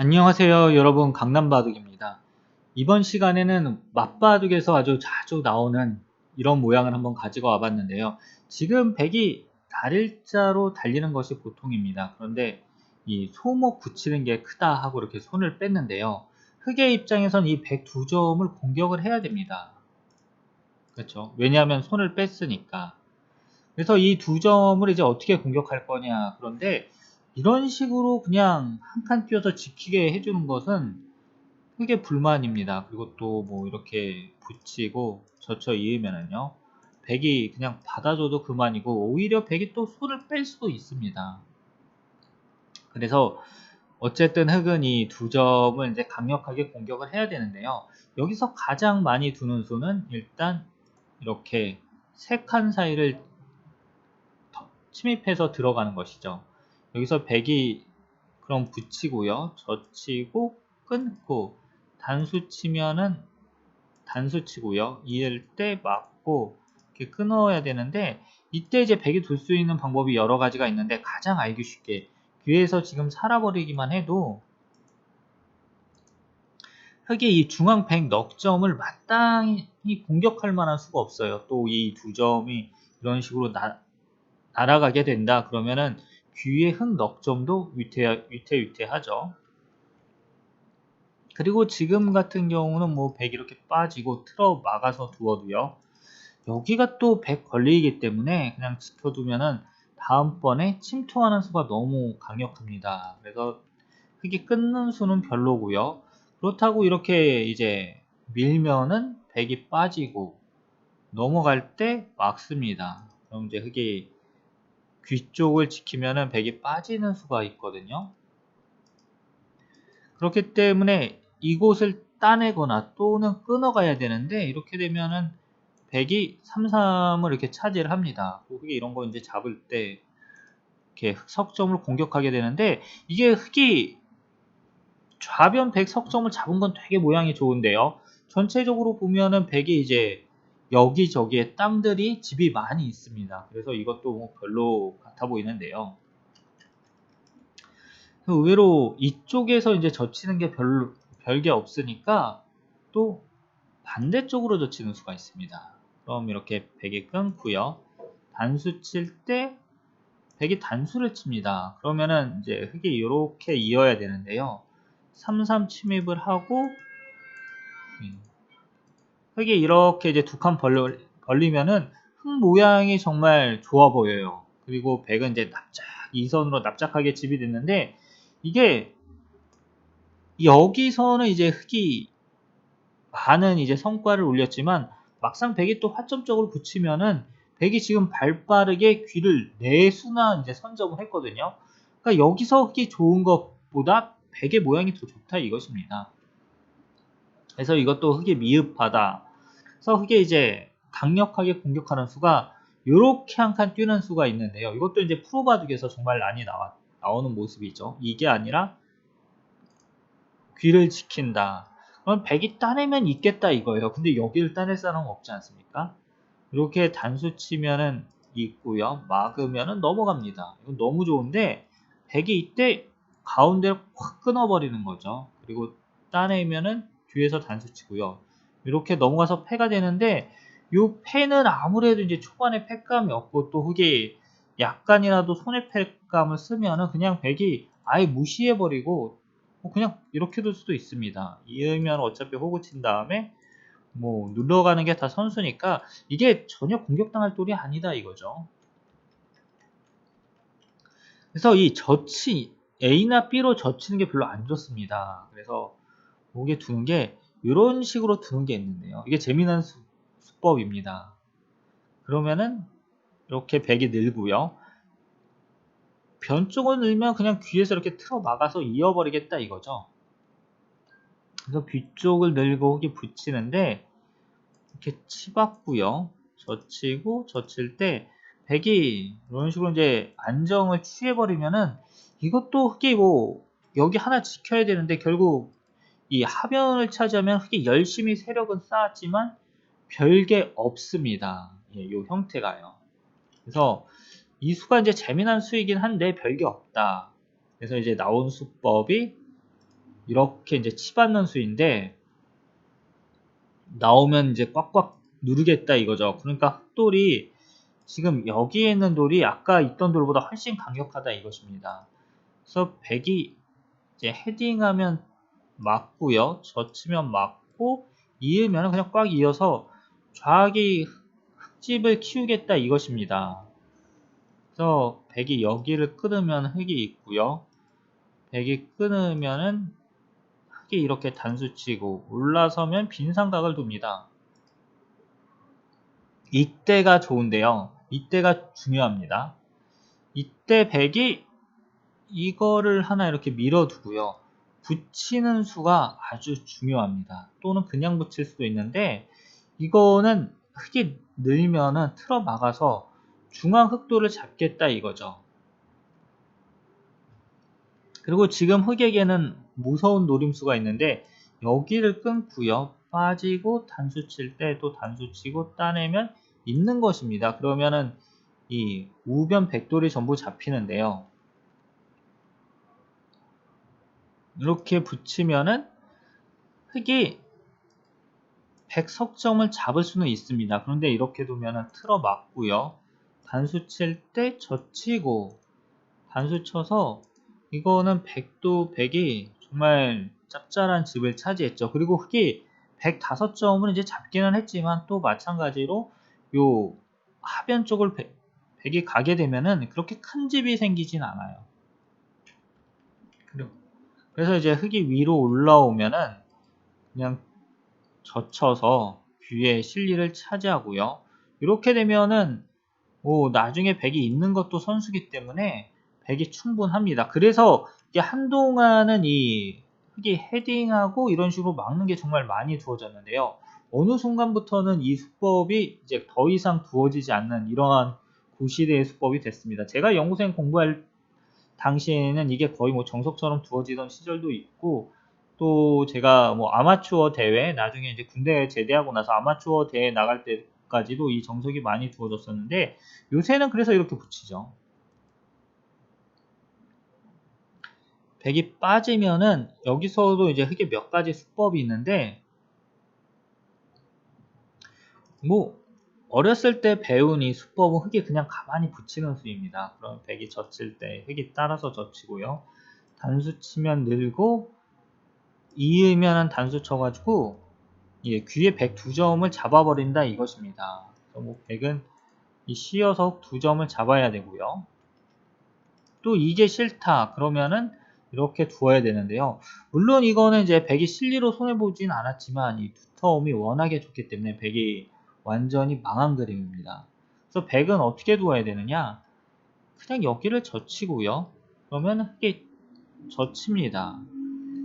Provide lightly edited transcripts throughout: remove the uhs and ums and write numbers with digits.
안녕하세요 여러분, 강남바둑입니다. 이번 시간에는 맞바둑에서 아주 자주 나오는 이런 모양을 한번 가지고 와봤는데요. 지금 백이 달일자로 달리는 것이 보통입니다. 그런데 이 소목 붙이는 게 크다 하고 이렇게 손을 뺐는데요. 흑의 입장에선 이 백 두 점을 공격을 해야 됩니다. 그렇죠? 왜냐하면 손을 뺐으니까. 그래서 이 두 점을 이제 어떻게 공격할 거냐. 그런데 이런 식으로 그냥 한 칸 띄워서 지키게 해주는 것은 크게 불만입니다. 그리고 또 뭐 이렇게 붙이고 젖혀 이으면은요, 백이 그냥 받아줘도 그만이고 오히려 백이 또 손을 뺄 수도 있습니다. 그래서 어쨌든 흑은 이 두 점을 이제 강력하게 공격을 해야 되는데요. 여기서 가장 많이 두는 수는 일단 이렇게 세 칸 사이를 침입해서 들어가는 것이죠. 여기서 백이 그럼 붙이고요, 젖히고 끊고 단수 치면은 단수 치고요. 이을 때 맞고 이렇게 끊어야 되는데, 이때 이제 백이 둘 수 있는 방법이 여러 가지가 있는데 가장 알기 쉽게 귀에서 지금 살아버리기만 해도 흑이 이 중앙 백 넉 점을 마땅히 공격할 만한 수가 없어요. 또 이 두 점이 이런 식으로 날아가게 된다 그러면은 귀의 흑 넉 점도 위태위태하죠. 그리고 지금 같은 경우는 뭐 백 이렇게 빠지고 틀어 막아서 두어도요, 여기가 또 100 걸리기 때문에 그냥 지켜두면은 다음번에 침투하는 수가 너무 강력합니다. 그래서 흑이 끊는 수는 별로고요. 그렇다고 이렇게 이제 밀면은 100이 빠지고 넘어갈 때 막습니다. 그럼 이제 흑이 귀 쪽을 지키면은 100이 빠지는 수가 있거든요. 그렇기 때문에 이곳을 따내거나 또는 끊어가야 되는데, 이렇게 되면은 백이 3, 3을 이렇게 차지를 합니다. 흑이 이런 거 이제 잡을 때 이렇게 석점을 공격하게 되는데, 이게 흑이 좌변 백 석점을 잡은 건 되게 모양이 좋은데요. 전체적으로 보면은 백이 이제 여기저기에 땅들이 집이 많이 있습니다. 그래서 이것도 뭐 별로 같아 보이는데요. 의외로 이쪽에서 이제 젖히는 게 별게 없으니까 또 반대쪽으로 젖히는 수가 있습니다. 그럼 이렇게 백이 끊고요. 단수 칠 때 백이 단수를 칩니다. 그러면은 이제 흑이 이렇게 이어야 되는데요. 3, 3 침입을 하고 흑이 이렇게 이제 두 칸 벌리면은 흑 모양이 정말 좋아 보여요. 그리고 백은 이제 이선으로 납작하게 집이 됐는데, 이게 여기서는 이제 흑이 많은 이제 성과를 올렸지만 막상 백이 또 화점적으로 붙이면은 백이 지금 발빠르게 귀를 내수나 이제 선점을 했거든요. 그러니까 여기서 흑이 좋은 것보다 백의 모양이 더 좋다 이것입니다. 그래서 이것도 흑이 미흡하다. 그래서 흑이 이제 강력하게 공격하는 수가 요렇게 한 칸 뛰는 수가 있는데요. 이것도 이제 프로바둑에서 정말 많이 나오는 모습이죠. 이게 아니라 귀를 지킨다. 그럼 백이 따내면 있겠다 이거예요. 근데 여기를 따낼 사람은 없지 않습니까? 이렇게 단수 치면은 있고요. 막으면은 넘어갑니다. 이건 너무 좋은데 백이 이때 가운데를 확 끊어버리는 거죠. 그리고 따내면은 뒤에서 단수 치고요. 이렇게 넘어가서 패가 되는데, 이 패는 아무래도 이제 초반에 패감이 없고 또 흑이 약간이라도 손해패감을 쓰면은 그냥 백이 아예 무시해버리고 그냥 이렇게 둘 수도 있습니다. 이으면 어차피 호구 친 다음에 뭐 눌러가는 게 다 선수니까 이게 전혀 공격당할 돌이 아니다 이거죠. 그래서 이 젖히 A나 B로 젖히는 게 별로 안 좋습니다. 그래서 목에 두는 게 이런 식으로 두는 게 있는데요. 이게 재미난 수법입니다. 그러면은 이렇게 백이 늘고요. 변 쪽을 늘면 그냥 귀에서 이렇게 틀어 막아서 이어버리겠다 이거죠. 그래서 귀 쪽을 늘고 흑이 붙이는데, 이렇게 치봤고요. 젖히고 젖힐 때 백이 이런 식으로 이제 안정을 취해버리면은 이것도 흑이 뭐 여기 하나 지켜야 되는데, 결국 이 하변을 차지하면 흑이 열심히 세력은 쌓았지만 별게 없습니다. 예, 요 형태가요. 그래서 이 수가 이제 재미난 수이긴 한데 별게 없다. 그래서 이제 나온 수법이 이렇게 이제 치받는 수인데 나오면 이제 꽉꽉 누르겠다 이거죠. 그러니까 흑돌이 지금 여기에 있는 돌이 아까 있던 돌보다 훨씬 강력하다 이것입니다. 그래서 백이 이제 헤딩하면 맞고요. 젖히면 맞고 이으면 그냥 꽉 이어서 좌악이 흙집을 키우겠다 이것입니다. 그래서 백이 여기를 끊으면 흙이 있고요. 백이 끊으면은 흙이 이렇게 단수치고 올라서면 빈 삼각을 둡니다. 이때가 좋은데요. 이때가 중요합니다. 이때 백이 이거를 하나 이렇게 밀어두고요. 붙이는 수가 아주 중요합니다. 또는 그냥 붙일 수도 있는데 이거는 흙이 늘면은 틀어 막아서 중앙 흑도를 잡겠다 이거죠. 그리고 지금 흑에게는 무서운 노림수가 있는데 여기를 끊고요. 빠지고 단수 칠 때 또 단수 치고 따내면 있는 것입니다. 그러면은 이 우변 백돌이 전부 잡히는데요. 이렇게 붙이면은 흑이 백석점을 잡을 수는 있습니다. 그런데 이렇게 두면은 틀어 막고요. 단수 칠 때 젖히고 단수 쳐서 이거는 백도 백이 정말 짭짤한 집을 차지했죠. 그리고 흑이 105점을 이제 잡기는 했지만 또 마찬가지로 요 하변 쪽을 백이 가게 되면은 그렇게 큰 집이 생기진 않아요. 그래서 이제 흑이 위로 올라오면은 그냥 젖혀서 귀의 실리를 차지하고요. 이렇게 되면은 나중에 백이 있는 것도 선수기 때문에 백이 충분합니다. 그래서 이게 한동안은 이 흑이 헤딩하고 이런 식으로 막는 게 정말 많이 두어졌는데요. 어느 순간부터는 이 수법이 이제 더 이상 두어지지 않는 이러한 구시대의 수법이 됐습니다. 제가 연구생 공부할 당시에는 이게 거의 뭐 정석처럼 두어지던 시절도 있고 또 제가 뭐 아마추어 대회 나중에 이제 군대 제대하고 나서 아마추어 대회 나갈 때까지도 이 정석이 많이 두어졌었는데 요새는 그래서 이렇게 붙이죠. 백이 빠지면은 여기서도 이제 흑의 몇 가지 수법이 있는데 뭐 어렸을 때 배운 이 수법은 흑이 그냥 가만히 붙이는 수입니다. 그럼 백이 젖힐 때 흑이 따라서 젖히고요. 단수 치면 늘고 이으면은 단수 쳐가지고 예, 귀에 102점을 잡아버린다 이것입니다. 그래서 뭐 100은 이 씌어서 2점을 잡아야 되고요. 또 이게 싫다 그러면은 이렇게 두어야 되는데요. 물론 이거는 이제 100이 실리로 손해보진 않았지만 이 두터움이 워낙에 좋기 때문에 100이 완전히 망한 그림입니다. 그래서 100은 어떻게 두어야 되느냐? 그냥 여기를 젖히고요. 그러면 이게 젖힙니다.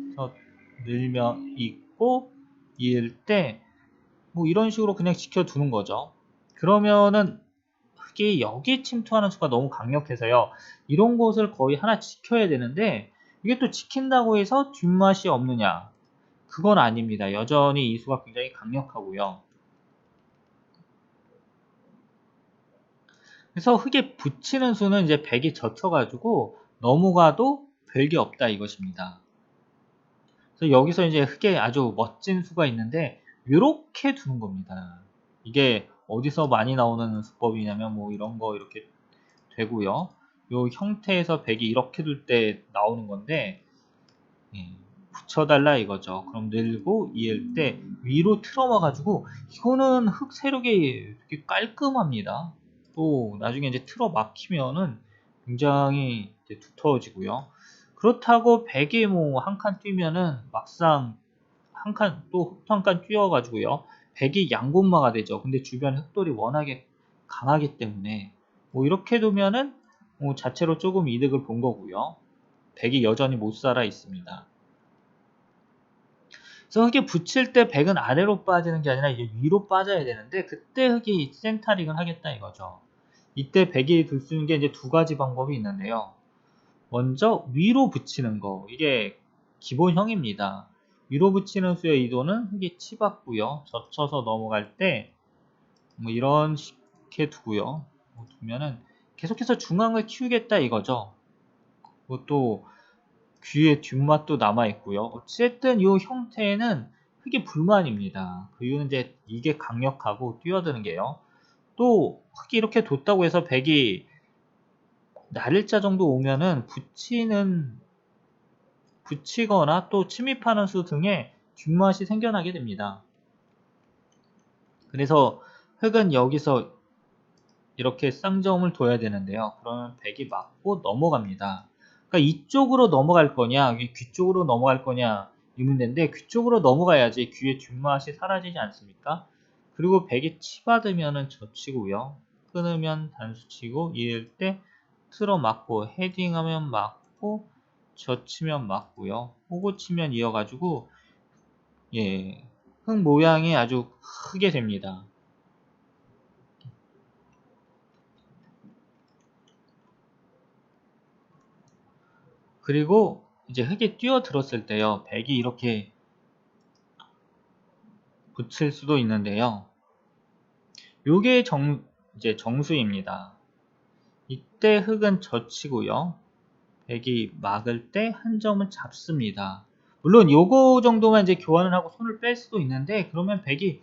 그래서 늘면 있고 이을 때 뭐 이런 식으로 그냥 지켜두는 거죠. 그러면은 흑이 여기 침투하는 수가 너무 강력해서요. 이런 곳을 거의 하나 지켜야 되는데 이게 또 지킨다고 해서 뒷맛이 없느냐? 그건 아닙니다. 여전히 이 수가 굉장히 강력하고요. 그래서 흑에 붙이는 수는 이제 100이 젖혀가지고 넘어가도 별게 없다 이것입니다. 그래서 여기서 이제 흑에 아주 멋진 수가 있는데 이렇게 두는 겁니다. 이게 어디서 많이 나오는 수법이냐면 뭐 이런 거 이렇게 되고요. 요 형태에서 100이 이렇게 둘 때 나오는 건데 예, 붙여달라 이거죠. 그럼 늘고 이을 때 위로 틀어와 가지고 이거는 흑 세력이 되게 깔끔합니다. 또 나중에 이제 틀어 막히면은 굉장히 이제 두터워지고요. 그렇다고 100이 뭐 한 칸 뛰면은 막상 한 칸 또 흑도 한 칸 뛰어가지고요. 100이 양곤마가 되죠. 근데 주변에 흑돌이 워낙에 강하기 때문에 뭐 이렇게 두면은 뭐 자체로 조금 이득을 본 거고요. 100이 여전히 못 살아 있습니다. 그래서 흑이 붙일 때 100은 아래로 빠지는 게 아니라 이제 위로 빠져야 되는데 그때 흑이 센터링을 하겠다 이거죠. 이때 100이 둘 수 있는 게 이제 두 가지 방법이 있는데요. 먼저 위로 붙이는 거 이게 기본형입니다. 위로 붙이는 수의 이도는 흑이 치받고요. 젖혀서 넘어갈 때 뭐 이런 식의 두고요. 두면은 계속해서 중앙을 키우겠다 이거죠. 또 귀의 뒷맛도 남아있고요. 어쨌든 이 형태는 흙이 불만입니다. 그 이유는 이제 이게 강력하고 뛰어드는 게요. 또 흙이 이렇게 돋다고 해서 백이 날일자 정도 오면은 붙이거나 또 침입하는 수 등의 뒷맛이 생겨나게 됩니다. 그래서 흙은 여기서 이렇게 쌍점을 둬야 되는데요. 그러면 백이 맞고 넘어갑니다. 그러니까 이쪽으로 넘어갈 거냐, 귀 쪽으로 넘어갈 거냐 이 문제인데 귀 쪽으로 넘어가야지 귀의 뒷맛이 사라지지 않습니까? 그리고 백이 치받으면 젖히고요. 끊으면 단수치고 이을 때 틀어 맞고 헤딩하면 맞고 젖히면 맞고요. 호구 치면 이어가지고 예, 흙 모양이 아주 크게 됩니다. 그리고 이제 흙이 뛰어들었을 때요. 백이 이렇게 붙일 수도 있는데요. 요게 이제 정수입니다. 이때 흙은 젖히고요. 백이 막을 때 한 점을 잡습니다. 물론 요거 정도만 이제 교환을 하고 손을 뺄 수도 있는데 그러면 백이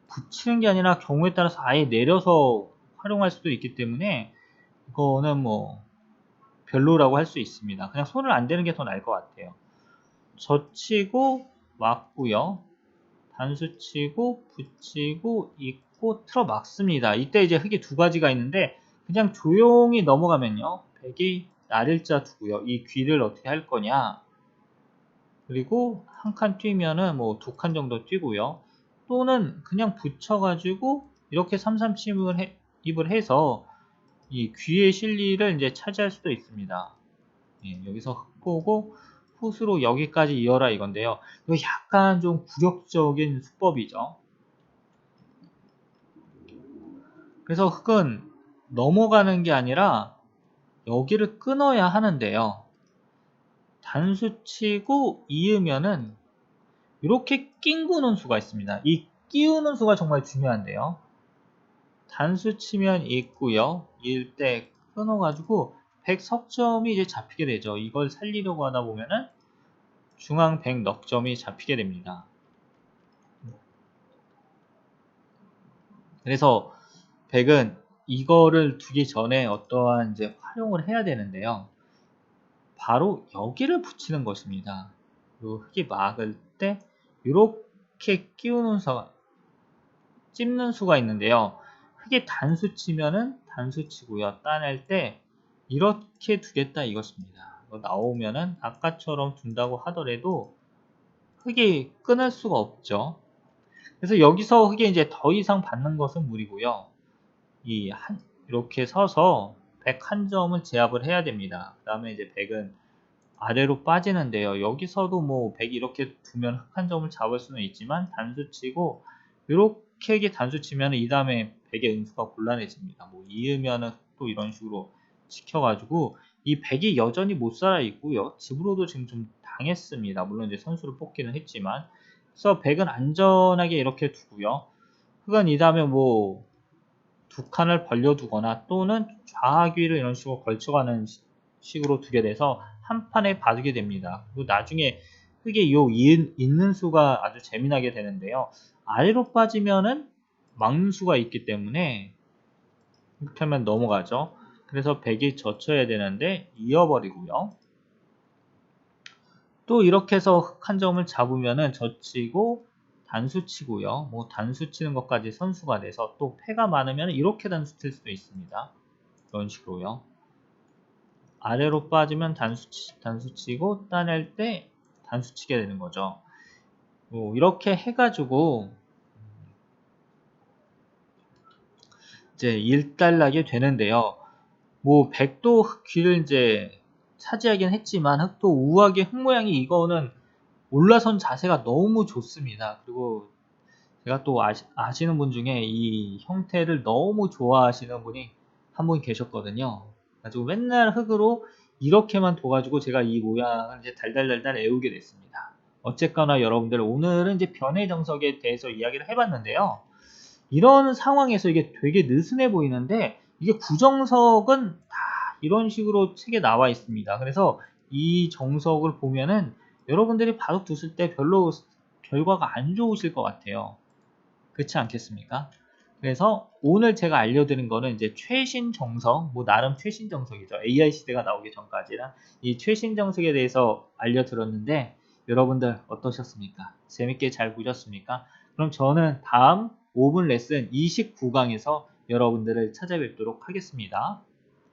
붙이는 게 아니라 경우에 따라서 아예 내려서 활용할 수도 있기 때문에 이거는 뭐 별로라고 할 수 있습니다. 그냥 손을 안 대는 게 더 나을 것 같아요. 젖히고 막고요. 단수 치고 붙이고 잇고 틀어 막습니다. 이때 이제 흙이 두 가지가 있는데 그냥 조용히 넘어가면요. 백이 날일자 두고요. 이 귀를 어떻게 할 거냐. 그리고 한 칸 뛰면은 뭐 두 칸 정도 뛰고요. 또는 그냥 붙여가지고 이렇게 삼삼침입을 해서 이 귀의 실리를 이제 차지할 수도 있습니다. 예, 여기서 흙 보고 붓으로 여기까지 이어라 이건데요. 이거 약간 좀 굴욕적인 수법이죠. 그래서 흙은 넘어가는 게 아니라 여기를 끊어야 하는데요. 단수 치고 이으면은 이렇게 낑구는 수가 있습니다. 이 끼우는 수가 정말 중요한데요. 단수 치면 있고요. 이을 때 끊어가지고 100 석점이 이제 잡히게 되죠. 이걸 살리려고 하다 보면은 중앙 100 넉점이 잡히게 됩니다. 그래서 100은 이거를 두기 전에 어떠한 이제 활용을 해야 되는데요. 바로 여기를 붙이는 것입니다. 요 흙이 막을 때 이렇게 끼우는 수가 찝는 수가 있는데요. 흙이 단수 치면은 단수 치고요. 따낼 때 이렇게 두겠다 이것입니다. 나오면은 아까처럼 둔다고 하더라도 흙이 끊을 수가 없죠. 그래서 여기서 흙이 이제 더 이상 받는 것은 무리고요. 이렇게 서서 101점을 제압을 해야 됩니다. 그 다음에 이제 100은 아래로 빠지는데요. 여기서도 뭐 100이 이렇게 두면 흙 한 점을 잡을 수는 있지만 단수 치고 이렇게 단수 치면 이 다음에 100의 음수가 곤란해집니다. 뭐 이으면은 또 이런 식으로 지켜가지고 이 100이 여전히 못 살아 있고요. 집으로도 지금 좀 당했습니다. 물론 이제 선수를 뽑기는 했지만 그래서 100은 안전하게 이렇게 두고요. 흙은 이 다음에 뭐 두 칸을 벌려두거나 또는 좌귀를 이런 식으로 걸쳐가는 식으로 두게 돼서 한 판에 봐두게 됩니다. 그리고 나중에 흙에 요 있는 수가 아주 재미나게 되는데요. 아래로 빠지면은 막는 수가 있기 때문에 이렇게 하면 넘어가죠. 그래서 100이 젖혀야 되는데 이어버리고요. 또 이렇게 해서 흙 한 점을 잡으면은 젖히고 단수 치고요. 뭐 단수 치는 것까지 선수가 돼서 또 패가 많으면 이렇게 단수 칠 수도 있습니다. 이런 식으로요. 아래로 빠지면 단수 치고 따낼 때 단수 치게 되는 거죠. 이렇게 해가지고 이제 일단락이 되는데요. 뭐 백도 귀를 이제 차지하긴 했지만 흑도 우아하게 흙 모양이 이거는 올라선 자세가 너무 좋습니다. 그리고 제가 또 아시는 분 중에 이 형태를 너무 좋아하시는 분이 한 분 계셨거든요. 가지고 맨날 흙으로 이렇게만 둬가지고 제가 이 모양을 이제 달달달달 애우게 됐습니다. 어쨌거나 여러분들 오늘은 이제 변의 정석에 대해서 이야기를 해봤는데요. 이런 상황에서 이게 되게 느슨해 보이는데 이게 구정석은 다 이런 식으로 책에 나와 있습니다. 그래서 이 정석을 보면은 여러분들이 바둑 두실 때 별로 결과가 안 좋으실 것 같아요. 그렇지 않겠습니까? 그래서 오늘 제가 알려드린 거는 이제 최신 정석, 뭐 나름 최신 정석이죠. AI 시대가 나오기 전까지는 이 최신 정석에 대해서 알려드렸는데 여러분들 어떠셨습니까? 재밌게 잘 보셨습니까? 그럼 저는 다음 5분 레슨 29강에서 여러분들을 찾아뵙도록 하겠습니다.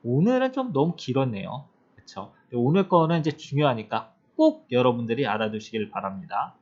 오늘은 좀 너무 길었네요. 그쵸? 오늘 거는 이제 중요하니까 꼭 여러분들이 알아두시길 바랍니다.